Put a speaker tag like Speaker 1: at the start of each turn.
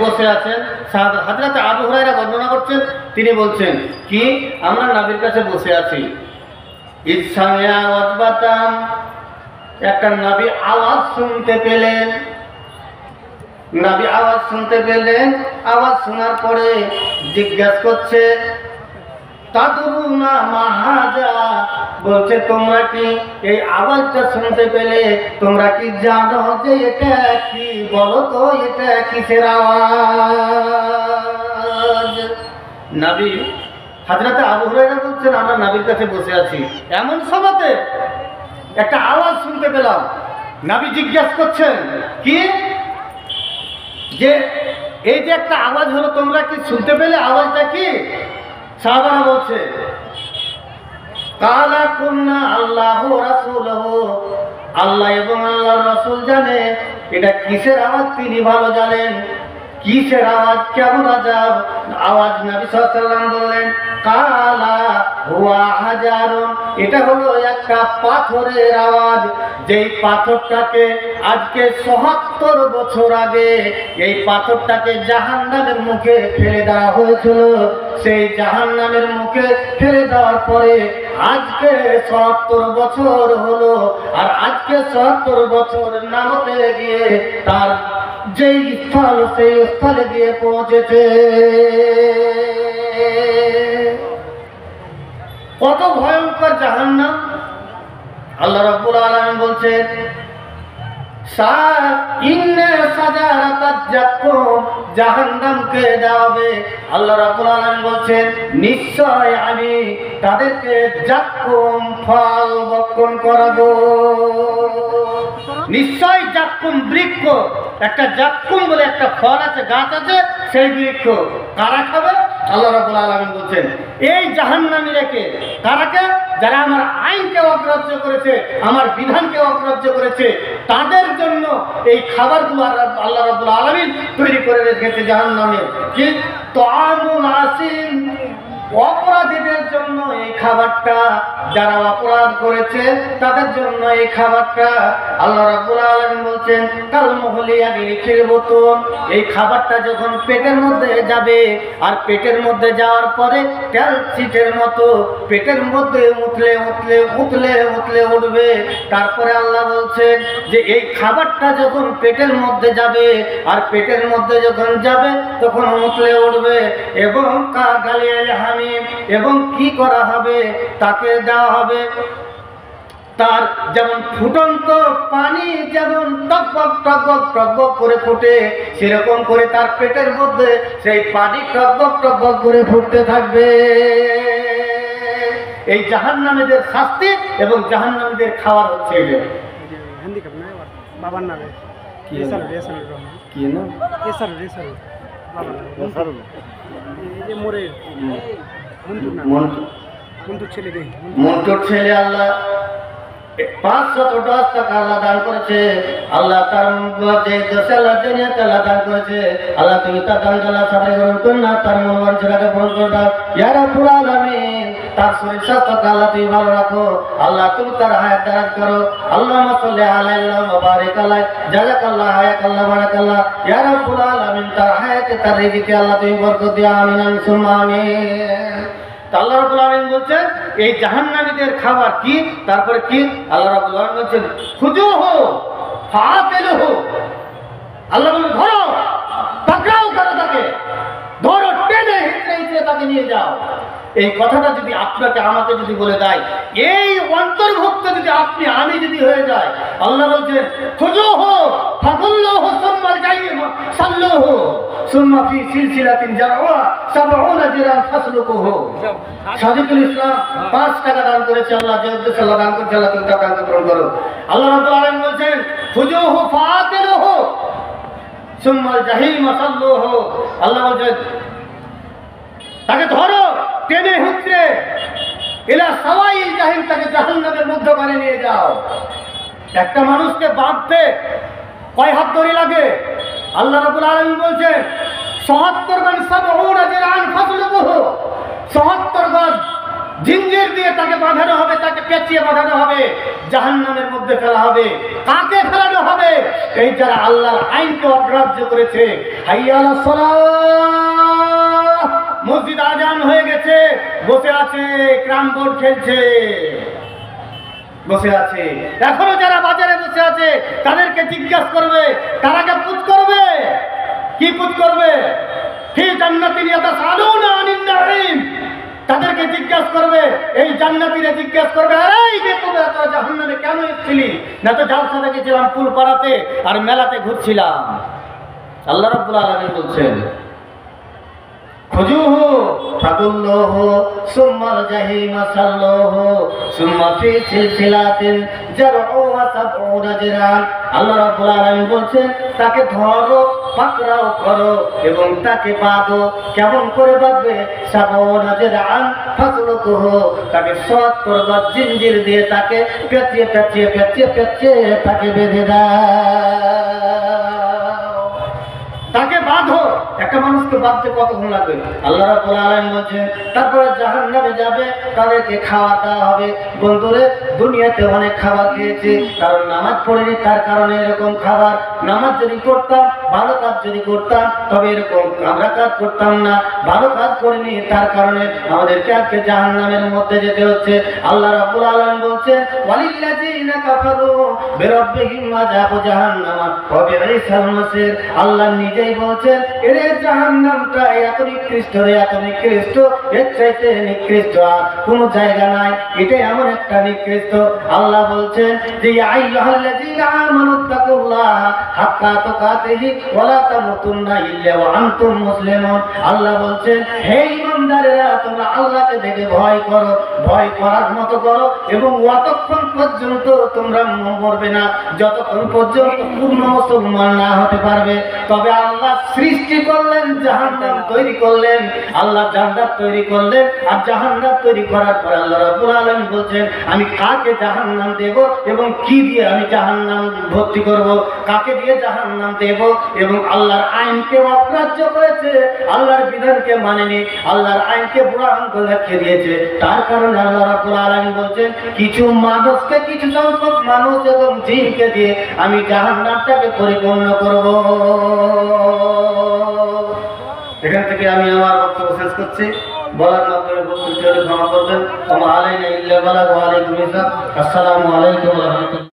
Speaker 1: বসে আছেন। হযরত আবু হুরায়রা বর্ণনা করছেন, তিনি বলছেন কি, আমরা নবীর কাছে বসে আছি। ইসসামিয়া ওয়াজবাতাম, একটা নবী আওয়াজ শুনতে পেলেন। নবী আওয়াজ শুনতে পেলেন, আওয়াজ শোনার পরে জিজ্ঞাসা করছে তাদরুনা মা হাযা, বলছে তোমরা কি এই আওয়াজটা শুনতে পেলে তোমরা কি জানো যে এটা কি? বলো তো এটা কিসের আওয়াজ? নবী হযরত আবু হুরায়রা বলছেন, আমরা নবীর কাছে বসে আছি, এমন সময়তে একটা আওয়াজ শুনতে পেলাম। নবী জিজ্ঞাসা করছেন কি, যে এই যে একটা আওয়াজ হলো তোমরা কি শুনতে পেলে? আওয়াজটা কি? সাহাবারা বলছে কালা কুন্না আল্লাহু রাসূলুহু, আল্লাহ এবং আল্লাহর রাসূল জানে এটা কিসের আওয়াজ, তিনি ভালো জানেন। কিসের আওয়াজ, কেমন আওয়াজ? আওয়াজ নবী সাল্লাল্লাহু আলাইহি ওয়াসাল্লাম বললেন কালা হুয়া হাজারুন, এটা হলো একটা পাথরের আওয়াজ। যেই পাথরটাকে আজকে ৭৭ বছর আগে এই পাথরটাকে জাহান্নামের মুখে ফেলে দেওয়া হয়েছিল। সেই জাহান্নামের মুখে ফেলে দেওয়ার পরে আজকে ৭৭ বছর হলো, আর আজকে ৭৭ বছর নামতে গিয়ে তার যেই স্থল সেই স্থলে গিয়ে পৌঁছেছে। কত ভয়ঙ্কর জাহান্নাম! আল্লাহ রাব্বুল আলামিন বলছেন জাহান্নামকে দেওয়াবে। আল্লাহ রাব্বুল আলামিন বলছেন নিশ্চয় আমি তাদেরকে জাক্কুম ফল ভক্ষণ করাবো। নিশ্চয় জাক্কুম বৃক্ষ, একটা জাক্কুম বলে একটা ফল আছে, গাছ আছে, সেই বৃক্ষ কারা খাবে? আল্লাহ রাব্বুল আলামিন বলছেন এই জাহান্নামীদেরকে। কারাকে? যারা আমার আইনকে অগ্রাহ্য করেছে, আমার বিধানকে অগ্রাহ্য করেছে, তাদের জন্য এই খাবারগুলো আল্লাহ রাব্বুল আলামিন তৈরি করে রেখেছে জাহান্নামে। কি তাআমুল আসিম, অপরাধীদের জন্য এই খাবারটা, যারা অপরাধ করেছে তাদের জন্য এই খাবারটা। আল্লাহ রাব্বুল আলামিন বলছেন কাল মুহলিয়া বিরিখিল বুতুন, এই খাবারটা যখন পেটের মধ্যে যাবে, আর পেটের মধ্যে যাওয়ার পরে ক্যালসিটের মতো পেটের মধ্যে উঠলে উঠলে উঠলে উঠলে উঠবে। তারপরে আল্লাহ বলছেন যে এই খাবারটা যখন পেটের মধ্যে যাবে, আর পেটের মধ্যে যখন যাবে তখন উঠলে উঠবে, এবং গালিয়াল হামিম, এবং কি করা হবে? তাকে দেওয়া হবে তার যেমন ফুটন্ত পানি যেমন টকবক টকবক টকবক করে ফুটে, সেরকম করে তার পেটের মধ্যে সেই পানি টকবক টকবক করে ফুটতে থাকবে। এই জাহান্নামীদের শাস্তি এবং জাহান্নামীদের খাওয়ার হচ্ছে এটা।
Speaker 2: বাবার নামে
Speaker 1: কি নাম? মন্টুর ছেলে আল্লাহ 500 টাকা আল্লাহ দান করেছে। আল্লাহ তার মধ্যে 10,000 দুনিয়াতে আল্লাহ দান করেছে। আল্লাহ তুমি তার দান আল্লাহ সাথে গ্রহণ করুন না, তার মনোবল ছেলেকে পূরণ করে দাও ইয়া রাব্বুল আলামিন। তার শরীর স্বাস্থ্যকে আল্লাহ তুমি ভালো রাখো। আল্লাহ তুমি তার হায়াত দারাজ করো। আল্লাহুম্মা সাল্লি আলাইহি ওয়া বারিক আলাইহি জাযাকাল্লাহু হায়াকাল্লাহ বারাকাল্লাহ ইয়া রাব্বুল আলামিন। তার হায়াতে তার রিজিকে আল্লাহ তুমি বরকত দিও, আমিন সুম্মা আমিন। আল্লাহ রাব্বুল আলামিন বলছেন এই জাহান্নামীদের খাবার কি? তারপরে কি? আল্লাহ রাব্বুল আলামিন বলছেন খুজুহু ফাতিলুহু, আল্লাহ বলেন ধরো, পাকড়াও করো তাকে, ধরো, টেনে হিচড়ে তাকে নিয়ে যাও। এই কথাটা যদি আপনাকে আমাকে যদি বলে দেয়, এই অন্তর্ভুক্ত যদি আপনি আমি যদি হয়ে যায়, আল্লাহ বলছেন খুজুহু ফাকুল্লুহু সুম্মাল জাহিম সাল্লুহু সুম্মা ফি সিলসিলাতিন জারউহা 70 জিরান ফাসলুকুহু। সাদিকুল ইসলাম 5 টাকা দান করেছে। আল্লাহ যে উদ্দেশ্যে আল্লাহ দান করেছে, আল্লাহ তুমি টাকা গ্রহণ করো। আল্লাহ রাব্বুল আলামিন বলছেন খুজুহু ফাতিলুহু সুম্মাল জাহিম সাল্লুহু, আল্লাহ বলছেন তাকে ধরো, টেনে হিচড়ে ইলা সাওয়াইল জাহিম, তাকে জাহান্নামের মধ্যখানে নিয়ে যাও। একটা মানুষকে বাঁধতে কয় হাত দড়ি লাগে? আল্লাহ রাব্বুল আলামিন বলছেন 70 গজ 70 জিরান ফাসলুকুহু, 70 গজ জিঞ্জির দিয়ে তাকে বাঁধানো হবে, তাকে পেঁচিয়ে বাঁধানো হবে, জাহান্নামের মধ্যে ফেলা হবে। কাকে ফেলানো হবে? এই যারা আল্লাহর আইনকে অগ্রাহ্য করেছে। হাইয়া আলাস সালাহ, মসজিদ আজান হয়ে গেছে, বসে আছে ক্রাম বোর্ড খেলছে, বসে আছে। এখনো যারা বাজারে বসে আছে তাদেরকে জিজ্ঞাসা করবে, তারাকে পুত করবে। কি পুত করবে? ফি জান্নাতিন ইয়াতাসালুনা আনিন নাঈম। তাদেরকে জিজ্ঞাসা করবে, এই জান্নাতীরা জিজ্ঞাসা করবে, আরে এই যে তোরা জাহান্নামে কেন এসেছিলি? না তো জালসাতে গেছিলাম ফুল পাড়াতে আর মেলাতে ঘুরছিলাম। আল্লাহ রাব্বুল আলামিন বলছেন, খুজুহু ফাকুল্লুহু সুম্মাল জাহিমা সাল্লুহু সুম্মা ফি সিলসিলাতিন জারউহা সাবউনা জিরান। আল্লাহ রাব্বুল আলামিন বলছেন, তাকে ধরো, পাকড়াও করো এবং তাকে বাঁধো। কেমন করে বাঁধবে? সাবউনা জিরান ফাসলুকুহু, তাকে 70 গজ জিঞ্জির দিয়ে তাকে পেঁচিয়ে পেঁচিয়ে পেঁচিয়ে পেঁচিয়ে তাকে বেঁধে দাও। তাকে বাঁধো। একটা মানুষকে বাঁধতে কতক্ষণ লাগবে? আল্লাহ রাব্বুল আলামিন বলছেন, তারপরে জাহান্নামে যাবে, তাদেরকে খাওয়া দেওয়া হবে। বন্ধুরে, দুনিয়াতে অনেক খাবার খেয়েছি, কারণ নামাজ পড়িনি, তার কারণে এরকম খাবার। নামাজ যদি করতাম, ভালো কাজ যদি করতাম, তবে এরকম আমরা কাজ করতাম না। ভালো কাজ করিনি, তার কারণে আমাদেরকে আজকে জাহান্নামের মধ্যে যেতে হচ্ছে। আল্লাহ রাব্বুল আলামিন বলছেন, ওয়ালিল্লাযিনা কাফারু বিরাব্বিহিম আযাবু জাহান্নাম ওয়া বিইসাল মাসির। আল্লাহ নিজেই বলছেন, এর জাহান্নামটা এত নিকৃষ্ট রে, এত নিকৃষ্ট, এর চাইতে নিকৃষ্ট আর কোনো জায়গা নাই। এটা এমন একটা নিকৃষ্ট। আল্লাহ বলছেন যে ইয়া আইয়ুহাল্লাযীনা আমানুত্তাকুল্লাহ হাক্কা তুকাতিহি ওয়া লা তামুতুন্না ইল্লা ওয়া আনতুম মুসলিমুন। আল্লাহ বলছেন, হে ঈমানদারেরা, তোমরা আল্লাহকে দেখে ভয় করো, ভয় করার মতো করো এবং অতক্ষণ পর্যন্ত তোমরা মরবে না, যতক্ষণ পর্যন্ত পূর্ণ মুসলমান না হতে পারবে। তবে আল্লাহ সৃষ্টি করলেন, জাহান্নাম তৈরি করলেন, আল্লাহ জান্নাত তৈরি করলেন। আর জাহান্নাম তৈরি করার পর আল্লাহ রাব্বুল আলামিন বলছেন, আমি কাকে জাহান্নাম দেব এবং কি দিয়ে আমি জাহান্নাম ভর্তি করব, কাকে দিয়ে জাহান্নাম দেব। এবং আল্লাহর আইনকে অগ্রাহ্য করেছে, আল্লাহর বিধানকে মানেনি, আল্লাহর আইনকে বুড়া আঙ্গুল রেখে দিয়েছে। তার কারণে আল্লাহ রাব্বুল আলামিন বলছেন, কিছু মানুষকে, কিছু সংখ্যক মানুষ এবং জিনকে দিয়ে আমি জাহান্নামটাকে পরিপূর্ণ করব। এখান থেকে আমি আমার বক্তব্য শেষ করছি। বলার মাধ্যমে বক্তব্য ক্ষমা করবেন। আসসালামু আলাইকুম ওয়া রাহমাতুল্লাহ।